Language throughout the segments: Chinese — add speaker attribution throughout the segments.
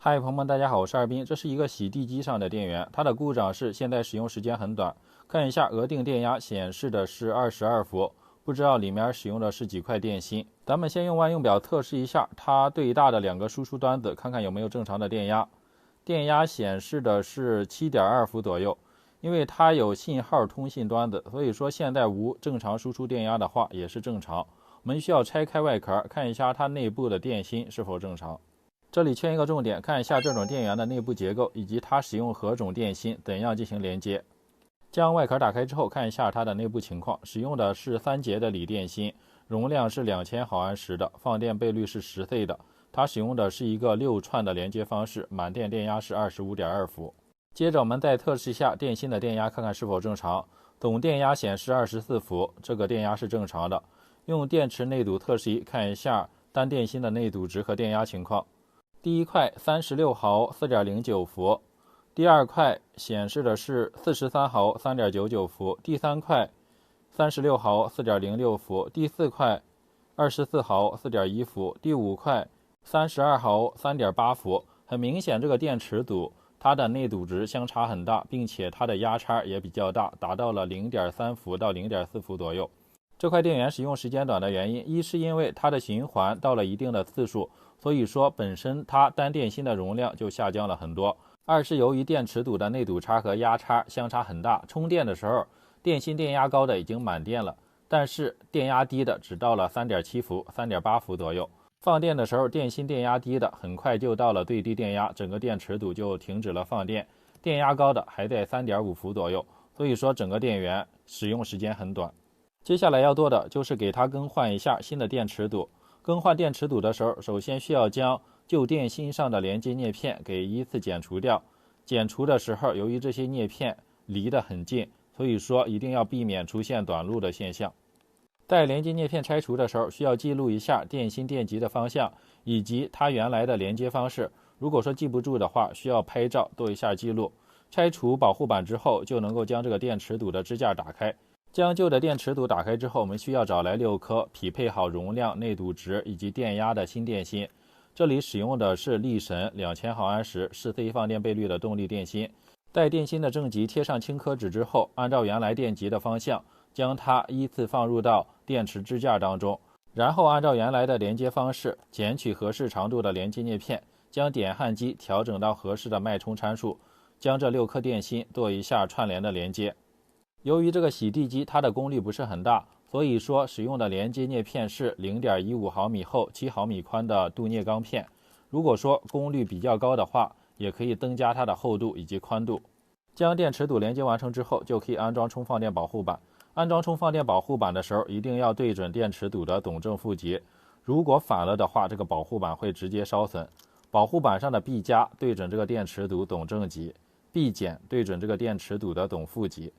Speaker 1: 嗨，朋友们，大家好，我是二斌。这是一个洗地机上的电源，它的故障是现在使用时间很短。看一下额定电压显示的是22伏，不知道里面使用的是几块电芯。咱们先用万用表测试一下它对大的两个输出端子，看看有没有正常的电压。电压显示的是7.2伏左右，因为它有信号通信端子，所以说现在无正常输出电压的话也是正常。我们需要拆开外壳，看一下它内部的电芯是否正常。这里缺一个重点，看一下这种电源的内部结构以及它使用何种电芯，怎样进行连接。将外壳打开之后，看一下它的内部情况，使用的是3节的锂电芯，容量是2000毫安时的，放电倍率是10C 的。它使用的是一个6串的连接方式，满电电压是25.2伏。接着我们再测试一下电芯的电压，看看是否正常。总电压显示24伏，这个电压是正常的。用电池内堵测试仪看一下单电芯的内堵值和电压情况。第一块36毫 4.09 伏，第二块显示的是43毫 3.99 伏，第三块36毫 4.06 伏，第四块24毫 4.1 伏，第五块32毫 3.8 伏。很明显，这个电池组它的内堵值相差很大，并且它的压差也比较大，达到了 0.3 伏到 0.4 伏左右。这块电源使用时间短的原因，一是因为它的循环到了一定的次数，所以说本身它单电芯的容量就下降了很多；二是由于电池组的内堵差和压差相差很大，充电的时候电芯电压高的已经满电了，但是电压低的只到了 3.7 伏、3.8 伏左右。放电的时候电芯电压低的很快就到了最低电压，整个电池组就停止了放电，电压高的还在 3.5 伏左右，所以说整个电源使用时间很短。接下来要做的就是给它更换一下新的电池组。更换电池组的时候，首先需要将旧电芯上的连接镍片给依次剪除掉。剪除的时候，由于这些镍片离得很近，所以说一定要避免出现短路的现象。在连接镍片拆除的时候，需要记录一下电芯电极的方向以及它原来的连接方式。如果说记不住的话，需要拍照做一下记录。拆除保护板之后，就能够将这个电池组的支架打开。将旧的电池组打开之后，我们需要找来6颗匹配好容量、内堵值以及电压的新电芯。这里使用的是力神2000毫安时10C 放电倍率的动力电芯。在电芯的正极贴上轻科纸之后，按照原来电极的方向，将它依次放入到电池支架当中，然后按照原来的连接方式，剪取合适长度的连接镍片，将点焊机调整到合适的脉冲参数，将这6颗电芯做一下串联的连接。由于这个洗地机它的功率不是很大，所以说使用的连接镍片是 0.15 毫米厚、7毫米宽的镀镍钢片。如果说功率比较高的话，也可以增加它的厚度以及宽度。将电池组连接完成之后，就可以安装充放电保护板。安装充放电保护板的时候，一定要对准电池组的总正负极，如果反了的话，这个保护板会直接烧损。保护板上的 B 加对准这个电池组总正极， B 减对准这个电池组的总负极。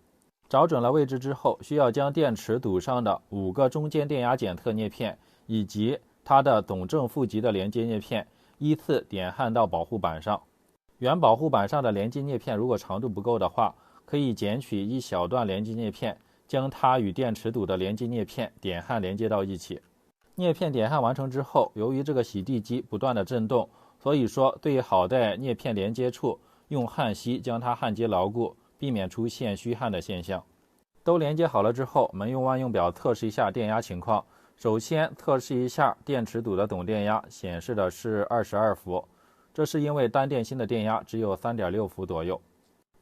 Speaker 1: 找准了位置之后，需要将电池组上的5个中间电压检测镍片以及它的总正负极的连接镍片依次点焊到保护板上。原保护板上的连接镍片如果长度不够的话，可以剪取一小段连接镍片，将它与电池组的连接镍片点焊连接到一起。镍片点焊完成之后，由于这个洗地机不断的震动，所以说最好在镍片连接处用焊锡将它焊接牢固，避免出现虚焊的现象。都连接好了之后，我们用万用表测试一下电压情况。首先测试一下电池组的总电压，显示的是22伏，这是因为单电芯的电压只有 3.6 伏左右。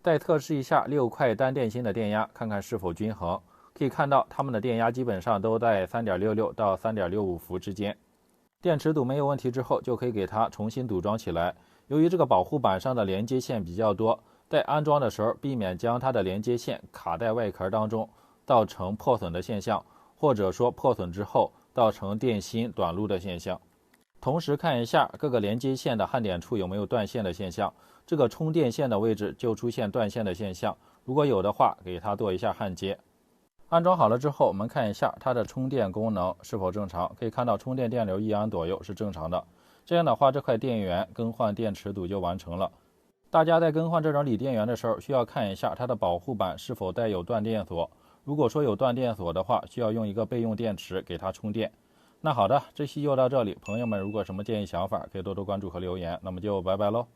Speaker 1: 再测试一下6块单电芯的电压，看看是否均衡。可以看到它们的电压基本上都在 3.66 到 3.65 伏之间。电池组没有问题之后，就可以给它重新组装起来。由于这个保护板上的连接线比较多，在安装的时候避免将它的连接线卡在外壳当中，造成破损的现象，或者说破损之后造成电芯短路的现象。同时看一下各个连接线的焊点处有没有断线的现象，这个充电线的位置就出现断线的现象，如果有的话，给它做一下焊接。安装好了之后，我们看一下它的充电功能是否正常，可以看到充电电流1安左右是正常的。这样的话，这块电源更换电池组就完成了。大家在更换这种锂电源的时候，需要看一下它的保护板是否带有断电锁。如果说有断电锁的话，需要用一个备用电池给它充电。那好的，这期就到这里，朋友们如果什么建议想法，可以多多关注和留言，那么就拜拜喽。